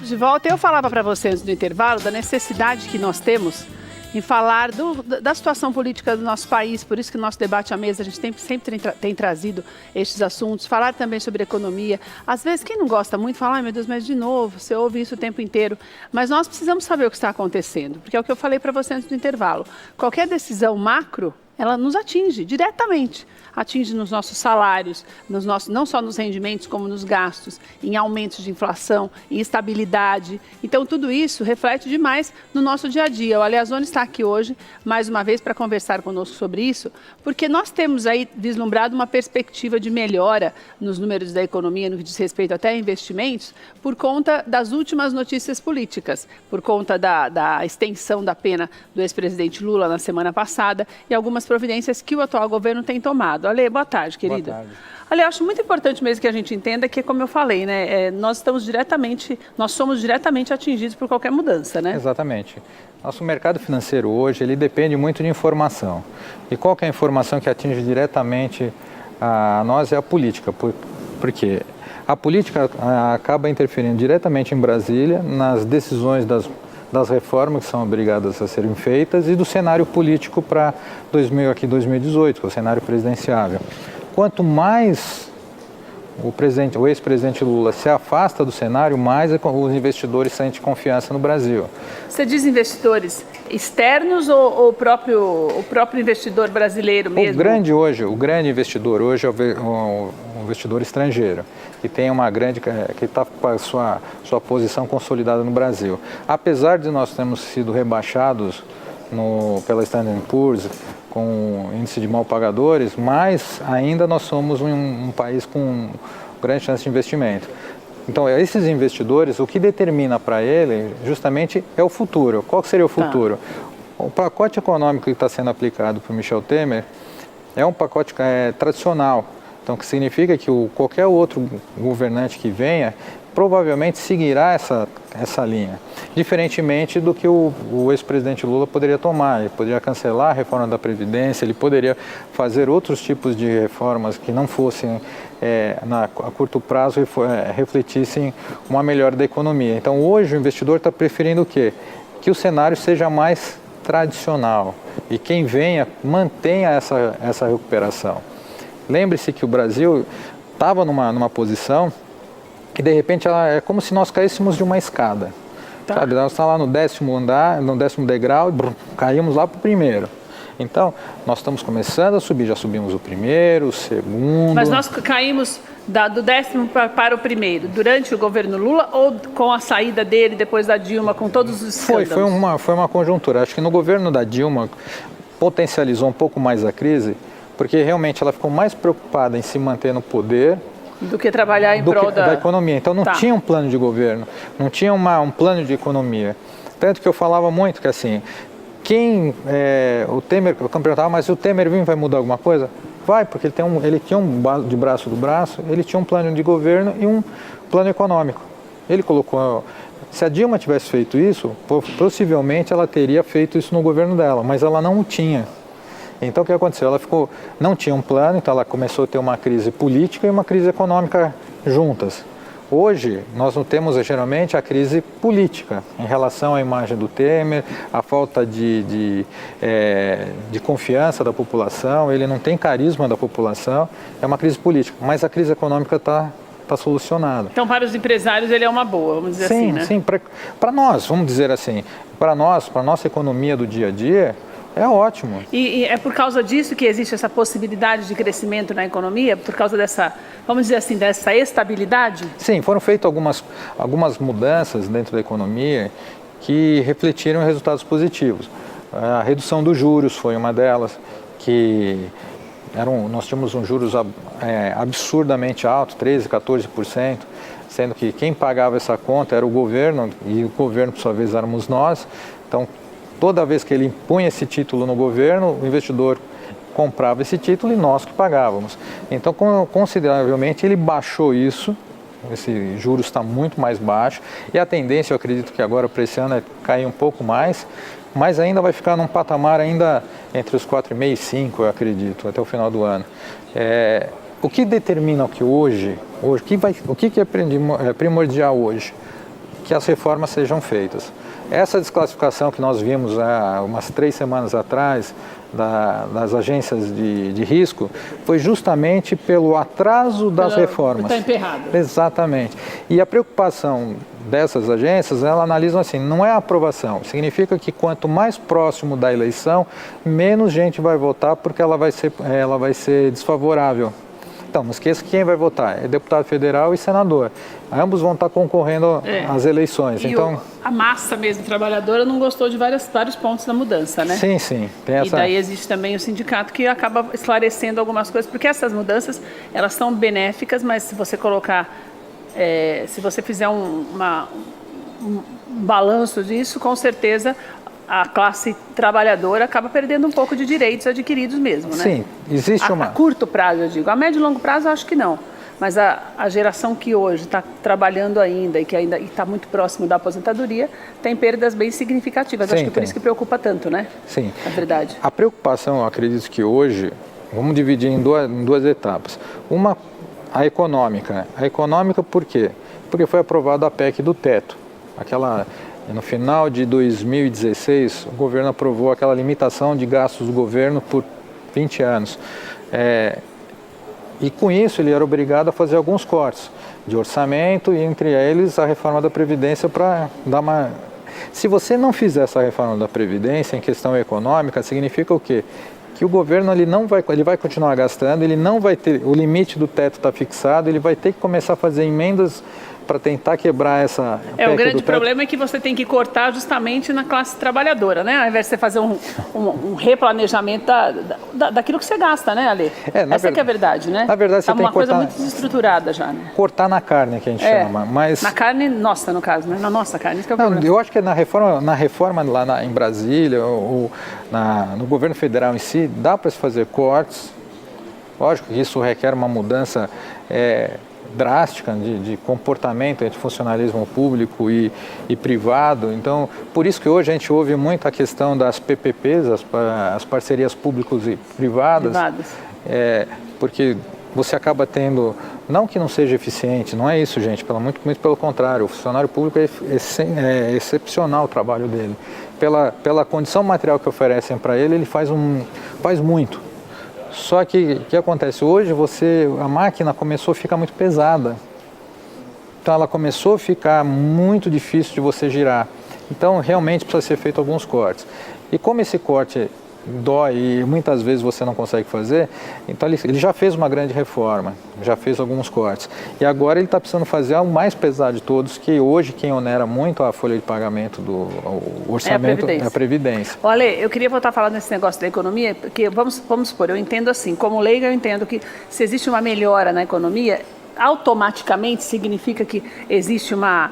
de volta. Eu falava para você antes do intervalo da necessidade que nós temos em falar da situação política do nosso país, por isso que no nosso debate à mesa a gente sempre tem trazido estes assuntos, falar também sobre economia. Às vezes quem não gosta muito fala, ai meu Deus, mas de novo, você ouve isso o tempo inteiro. Mas nós precisamos saber o que está acontecendo, porque é o que eu falei para você antes do intervalo. Qualquer decisão macro, ela nos atinge diretamente. Atinge nos nossos salários, não só nos rendimentos, como nos gastos, em aumentos de inflação, em estabilidade. Então, tudo isso reflete demais no nosso dia a dia. O Aliazone está aqui hoje, mais uma vez, para conversar conosco sobre isso, porque nós temos aí vislumbrado uma perspectiva de melhora nos números da economia, no que diz respeito até a investimentos, por conta das últimas notícias políticas, por conta da extensão da pena do ex-presidente Lula na semana passada e algumas providências que o atual governo tem tomado. Ale, boa tarde, querido. Boa tarde. Ale, eu acho muito importante mesmo que a gente entenda que, como eu falei, né, nós somos diretamente atingidos por qualquer mudança, né? Exatamente. Nosso mercado financeiro hoje, ele depende muito de informação. E qual que é a informação que atinge diretamente a nós? É a política. Porque a política acaba interferindo diretamente em Brasília, nas decisões das reformas que são obrigadas a serem feitas e do cenário político para 2018, que é o cenário presidenciável. Quanto mais o ex-presidente Lula se afasta do cenário, mais os investidores sentem confiança no Brasil. Você diz investidores externos ou o próprio investidor brasileiro mesmo? O grande investidor hoje é o investidor estrangeiro, que tem que está com a sua posição consolidada no Brasil. Apesar de nós termos sido rebaixados pela Standard & Poor's com índice de mal pagadores, mas ainda nós somos um país com grande chance de investimento. Então, esses investidores, o que determina para ele justamente é o futuro. Qual seria o futuro? O pacote econômico que está sendo aplicado por Michel Temer é um pacote tradicional. Então, que significa que qualquer outro governante que venha provavelmente seguirá essa linha, diferentemente do que o ex-presidente Lula poderia tomar. Ele poderia cancelar a reforma da Previdência, ele poderia fazer outros tipos de reformas que não fossem, a curto prazo, refletissem uma melhora da economia. Então, hoje o investidor está preferindo o quê? Que o cenário seja mais tradicional e quem venha mantenha essa recuperação. Lembre-se que o Brasil estava numa posição que, de repente, é como se nós caíssemos de uma escada. Tá. Sabe? Nós estamos lá no 10º andar, no 10º degrau, e caímos lá para o primeiro. Então, nós estamos começando a subir, já subimos o primeiro, o segundo... Mas nós caímos do 10º para o primeiro, durante o governo Lula ou com a saída dele, depois da Dilma, com todos os escândalos? Foi uma conjuntura. Acho que no governo da Dilma potencializou um pouco mais a crise, porque realmente ela ficou mais preocupada em se manter no poder do que trabalhar em prol da economia. Então não tinha um plano de governo, não tinha um plano de economia. Tanto que eu falava muito que assim, o Temer, eu perguntava, mas se o Temer vir vai mudar alguma coisa? Vai, porque ele tinha de braço do braço, ele tinha um plano de governo e um plano econômico. Ele colocou, se a Dilma tivesse feito isso, possivelmente ela teria feito isso no governo dela, mas ela não o tinha. Então, o que aconteceu? Ela não tinha um plano, então ela começou a ter uma crise política e uma crise econômica juntas. Hoje, nós não temos geralmente a crise política em relação à imagem do Temer, a falta de confiança da população, ele não tem carisma da população, é uma crise política, mas a crise econômica está solucionada. Então, para os empresários, ele é uma boa, vamos dizer assim, né? Sim, para nós, vamos dizer assim, para a nossa economia do dia a dia, é ótimo. E é por causa disso que existe essa possibilidade de crescimento na economia? Por causa dessa, vamos dizer assim, dessa estabilidade? Sim, foram feitas algumas mudanças dentro da economia que refletiram resultados positivos. A redução dos juros foi uma delas, nós tínhamos juros absurdamente altos, 13%, 14%, sendo que quem pagava essa conta era o governo, e o governo, por sua vez, éramos nós. Então, toda vez que ele impunha esse título no governo, o investidor comprava esse título e nós que pagávamos. Então, consideravelmente, ele baixou isso, esse juros está muito mais baixo, e a tendência, eu acredito que agora para esse ano é cair um pouco mais, mas ainda vai ficar num patamar ainda entre os 4,5% e 5%, eu acredito, até o final do ano. O que determina que hoje o que é primordial hoje? que as reformas sejam feitas. Essa desclassificação que nós vimos há umas 3 semanas atrás das agências de risco foi justamente pelo atraso das reformas. Está emperrado. Exatamente. E a preocupação dessas agências, elas analisam assim, não é a aprovação, significa que quanto mais próximo da eleição, menos gente vai votar porque ela vai ser desfavorável. Então, não esqueça que quem vai votar é deputado federal e senador. Ambos vão estar concorrendo às eleições. E então, a massa mesmo trabalhadora não gostou de vários pontos da mudança, né? Sim, sim. Tem essa... E daí existe também o sindicato que acaba esclarecendo algumas coisas, porque essas mudanças, elas são benéficas, mas se você colocar, se você fizer um balanço disso, com certeza a classe trabalhadora acaba perdendo um pouco de direitos adquiridos mesmo, né? Sim, existe uma... A curto prazo, eu digo. A médio e longo prazo, eu acho que não. Mas a geração que hoje está trabalhando ainda e que ainda está muito próximo da aposentadoria tem perdas bem significativas. Sim, acho que por isso que preocupa tanto, né? Sim. Na verdade. A preocupação, eu acredito que hoje, vamos dividir em duas etapas. Uma, a econômica. A econômica por quê? Porque foi aprovada a PEC do teto. No final de 2016, o governo aprovou aquela limitação de gastos do governo por 20 anos. E com isso ele era obrigado a fazer alguns cortes de orçamento e entre eles a reforma da Previdência para dar uma... Se você não fizer essa reforma da Previdência em questão econômica, significa o quê? Que o governo ele vai continuar gastando, ele não vai ter, o limite do teto está fixado, ele vai ter que começar a fazer emendas para tentar quebrar essa... O grande problema é que você tem que cortar justamente na classe trabalhadora, né? Ao invés de você fazer um replanejamento daquilo que você gasta, né, Ale? Essa que é a verdade, né? Na verdade, você tem que cortar... uma coisa muito desestruturada já, né? Cortar na carne, que a gente chama, mas... Na carne nossa, no caso, né? Na nossa carne, isso que é o problema. Eu acho que na reforma lá em Brasília, ou no governo federal em si, dá para se fazer cortes. Lógico que isso requer uma mudança... drástica de comportamento entre funcionalismo público e privado. Então, por isso que hoje a gente ouve muito a questão das PPPs, as parcerias públicos e privadas. Porque você acaba tendo, não que não seja eficiente, não é isso, gente, muito pelo contrário, o funcionário público é excepcional o trabalho dele. Pela condição material que oferecem para ele faz muito. Só que o que acontece? Hoje a máquina começou a ficar muito pesada. Então ela começou a ficar muito difícil de você girar. Então realmente precisa ser feito alguns cortes. E como esse corte dói e muitas vezes você não consegue fazer, então ele já fez uma grande reforma, já fez alguns cortes. E agora ele está precisando fazer o mais pesado de todos, que hoje quem onera muito a folha de pagamento do orçamento é a Previdência. Olha, eu queria voltar a falar nesse negócio da economia, porque vamos supor, eu entendo assim, como leiga eu entendo que se existe uma melhora na economia, automaticamente significa que existe uma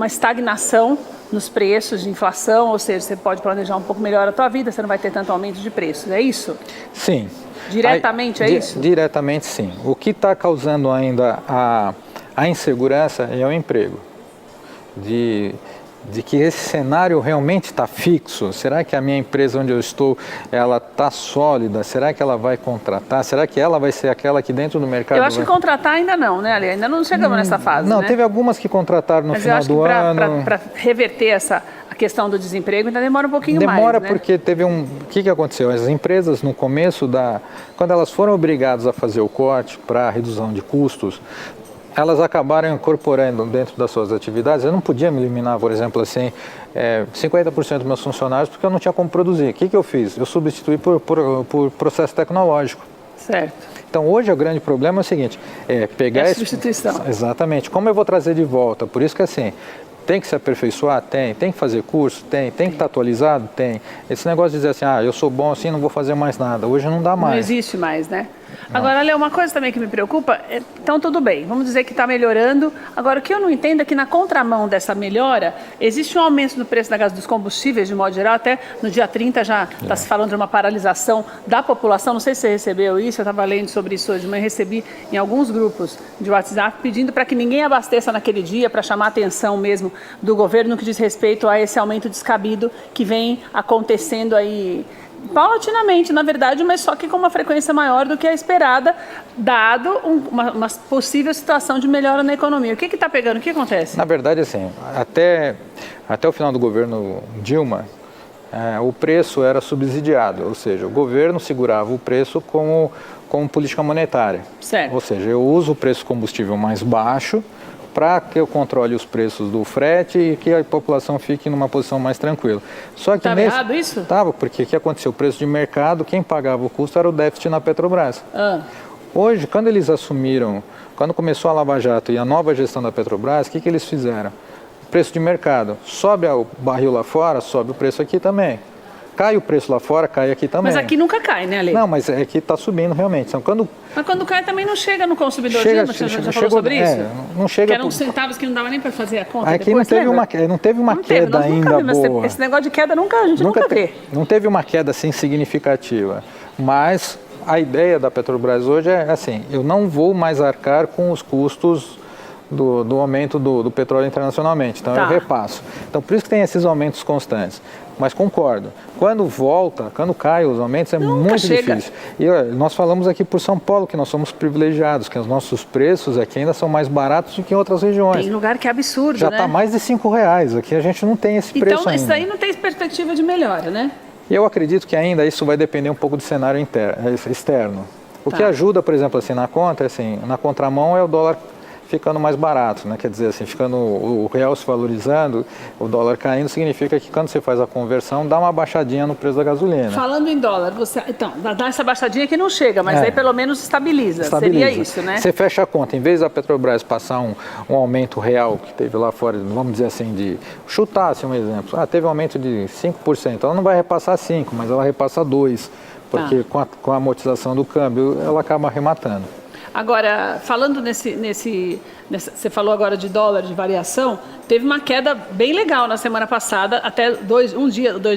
estagnação nos preços de inflação, ou seja, você pode planejar um pouco melhor a tua vida, você não vai ter tanto aumento de preços, é isso? Sim. Diretamente é isso? Diretamente sim. O que está causando ainda a insegurança é o emprego. De que esse cenário realmente está fixo? Será que a minha empresa onde eu estou, ela está sólida? Será que ela vai contratar? Será que ela vai ser aquela que dentro do mercado... Eu acho que contratar ainda não, né, Ale? Ainda não chegamos nessa fase, Não, né? Teve algumas que contrataram no final do ano. Para reverter a questão do desemprego ainda demora um pouquinho mais, Demora né? porque teve O que aconteceu? As empresas no começo quando elas foram obrigadas a fazer o corte para redução de custos, elas acabaram incorporando dentro das suas atividades. Eu não podia me eliminar, por exemplo, assim, 50% dos meus funcionários porque eu não tinha como produzir. O que eu fiz? Eu substituí por processo tecnológico. Certo. Então, hoje o grande problema é o seguinte, pegar... a substituição. Exatamente. Como eu vou trazer de volta? Por isso que, assim, tem que se aperfeiçoar? Tem que fazer curso? Tem que estar atualizado? Tem. Esse negócio de dizer assim, eu sou bom assim, não vou fazer mais nada. Hoje não dá mais. Não existe mais, né? Agora, Léo, uma coisa também que me preocupa, então tudo bem, vamos dizer que está melhorando. Agora, o que eu não entendo é que na contramão dessa melhora, existe um aumento do preço dos combustíveis, de modo geral, até no dia 30 já está se falando de uma paralisação da população. Não sei se você recebeu isso, eu estava lendo sobre isso hoje, mas recebi em alguns grupos de WhatsApp pedindo para que ninguém abasteça naquele dia, para chamar a atenção mesmo do governo no que diz respeito a esse aumento descabido que vem acontecendo aí paulatinamente, na verdade, mas só que com uma frequência maior do que a esperada, dado uma possível situação de melhora na economia. O que está pegando? O que acontece? Na verdade, assim, até o final do governo Dilma, o preço era subsidiado, ou seja, o governo segurava o preço como política monetária. Certo. Ou seja, eu uso o preço do combustível mais baixo para que eu controle os preços do frete e que a população fique numa posição mais tranquila. Só que estava errado isso? Estava, porque o que aconteceu? O preço de mercado, quem pagava o custo era o déficit na Petrobras. Hoje, quando eles assumiram, quando começou a Lava Jato e a nova gestão da Petrobras, o que eles fizeram? Preço de mercado. Sobe o barril lá fora, sobe o preço aqui também. Cai o preço lá fora, cai aqui também. Mas aqui nunca cai, né, Ale? Não, mas é que está subindo realmente. Então, Mas quando cai também não chega no consumidor. Você já falou sobre isso? Não chega. Que eram centavos que não dava nem para fazer a conta. Aqui depois, não teve uma queda ainda boa. Esse negócio de queda a gente nunca vê. Não teve uma queda assim significativa. Mas a ideia da Petrobras hoje é assim, eu não vou mais arcar com os custos do aumento do petróleo internacionalmente, então eu repasso. Então por isso que tem esses aumentos constantes. Mas concordo, quando cai os aumentos é muito difícil. E nós falamos aqui por São Paulo que nós somos privilegiados, que os nossos preços aqui ainda são mais baratos do que em outras regiões. Tem lugar que é absurdo, já né? está mais de R$5, aqui a gente não tem esse preço ainda. Então isso aí não tem perspectiva de melhora, né? E eu acredito que ainda isso vai depender um pouco do cenário externo. O que ajuda, por exemplo, assim, na conta, assim, na contramão é o dólar ficando mais barato, né? Quer dizer, assim, ficando o real se valorizando, o dólar caindo, significa que quando você faz a conversão, dá uma baixadinha no preço da gasolina. Falando em dólar, então, dá essa baixadinha que não chega, mas aí pelo menos estabiliza. Seria isso, né? Você fecha a conta, em vez da Petrobras passar um aumento real que teve lá fora, vamos dizer assim, de chutar assim, um exemplo, teve um aumento de 5%, ela não vai repassar 5%, mas ela repassa 2%, porque com a amortização do câmbio, ela acaba arrematando. Agora, falando você falou agora de dólar, de variação, teve uma queda bem legal na semana passada, até 2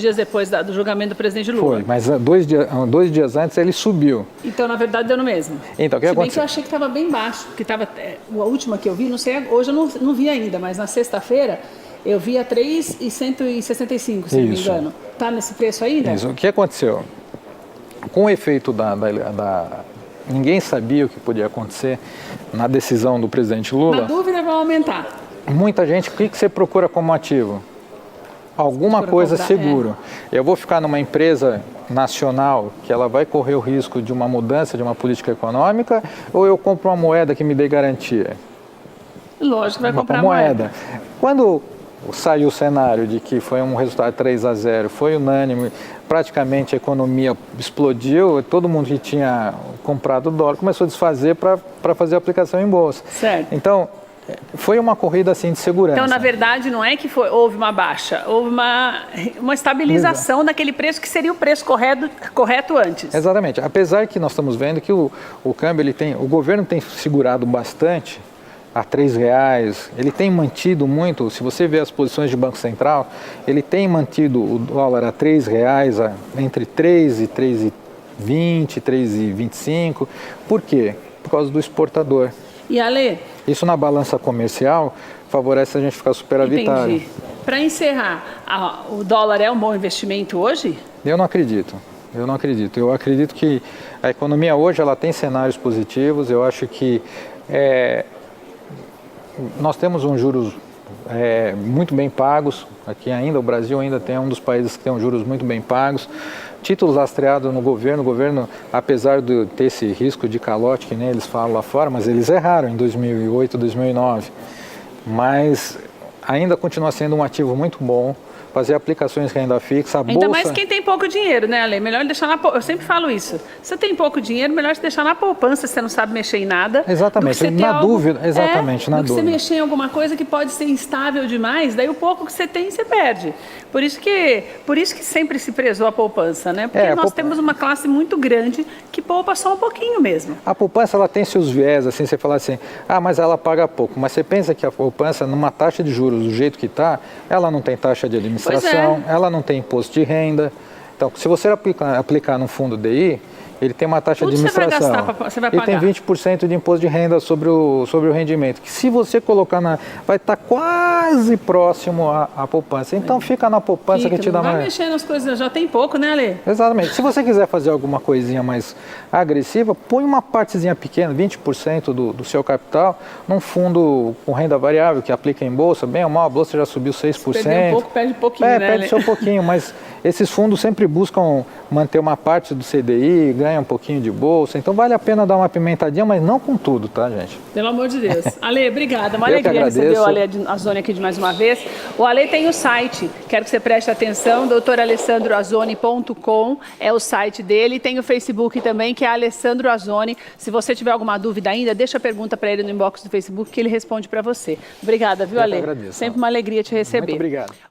dias depois do julgamento do presidente Lula. Foi, mas 2 dias antes ele subiu. Então, na verdade, deu no mesmo. Então, o que aconteceu? Se bem que eu achei que estava bem baixo, porque a última que eu vi, não sei, hoje eu não vi ainda, mas na sexta-feira eu vi a 3,165, se não me engano. Está nesse preço ainda? Isso. O que aconteceu? Com o efeito ninguém sabia o que podia acontecer na decisão do presidente Lula. Na dúvida, vai aumentar. Muita gente, o que você procura como ativo? Alguma coisa segura. Eu vou ficar numa empresa nacional que ela vai correr o risco de uma mudança de uma política econômica, ou eu compro uma moeda que me dê garantia? Lógico que vai comprar moeda. Quando saiu o cenário de que foi um resultado 3-0, foi unânime, praticamente a economia explodiu, todo mundo que tinha comprado dólar começou a desfazer para fazer a aplicação em bolsa. Certo. Então, foi uma corrida assim de segurança. Então, na verdade, não é que houve uma baixa, houve uma estabilização daquele preço que seria o preço correto antes. Exatamente. Apesar que nós estamos vendo que o câmbio, o governo tem segurado bastante a R$3, ele tem mantido muito, se você vê as posições de Banco Central, ele tem mantido o dólar a R$3, entre 3 e 3,20, 3,25. Por quê? Por causa do exportador. E Ale? Isso na balança comercial favorece a gente ficar superavitário. Entendi. Para encerrar, o dólar é um bom investimento hoje? Eu não acredito. Eu acredito que a economia hoje ela tem cenários positivos, eu acho que nós temos uns juros muito bem pagos, aqui ainda, o Brasil ainda é um dos países que tem uns juros muito bem pagos, títulos lastreados no governo, o governo, apesar de ter esse risco de calote, que nem eles falam lá fora, mas eles erraram em 2008, 2009, mas ainda continua sendo um ativo muito bom, fazer aplicações de renda fixa, a Ainda bolsa... mais quem tem pouco dinheiro, né, Ale? Melhor deixar na poupança. Eu sempre falo isso. Se você tem pouco dinheiro, melhor deixar na poupança, se você não sabe mexer em nada. Exatamente, na dúvida. Exatamente, na dúvida. Você mexer em alguma coisa que pode ser instável demais, daí o pouco que você tem, você perde. Por isso que sempre se prezou a poupança, né? Porque nós temos uma classe muito grande que poupa só um pouquinho mesmo. A poupança, ela tem seus viés, assim, você fala assim, mas ela paga pouco. Mas você pensa que a poupança, numa taxa de juros do jeito que está, ela não tem taxa de administração, ela não tem imposto de renda, Então, se você aplicar num fundo DI, ele tem uma taxa de administração. Você vai pagar. E tem 20% de imposto de renda sobre o rendimento, que se você colocar vai estar quase próximo à poupança. Então fica na poupança que te dá mais. Não vai mexer nas coisas, já tem pouco, né, Ale? Exatamente. Se você quiser fazer alguma coisinha mais agressiva, põe uma partezinha pequena, 20% do seu capital, num fundo com renda variável que aplica em bolsa, bem ou mal, a bolsa já subiu 6%. Perder um pouco, perde um pouquinho, né, perde só um pouquinho, mas esses fundos sempre buscam manter uma parte do CDI, ganha um pouquinho de bolsa, então vale a pena dar uma pimentadinha, mas não com tudo, tá, gente? Pelo amor de Deus. Ale, obrigada. Uma alegria receber o Ale Azzoni aqui de mais uma vez. O Ale tem o site, quero que você preste atenção, doutoralessandroazzoni.com é o site dele, tem o Facebook também, que é Alessandro Azzoni. Se você tiver alguma dúvida ainda, deixa a pergunta para ele no inbox do Facebook que ele responde para você. Obrigada, viu, Ale? Eu que agradeço. Sempre uma alegria te receber. Muito obrigado.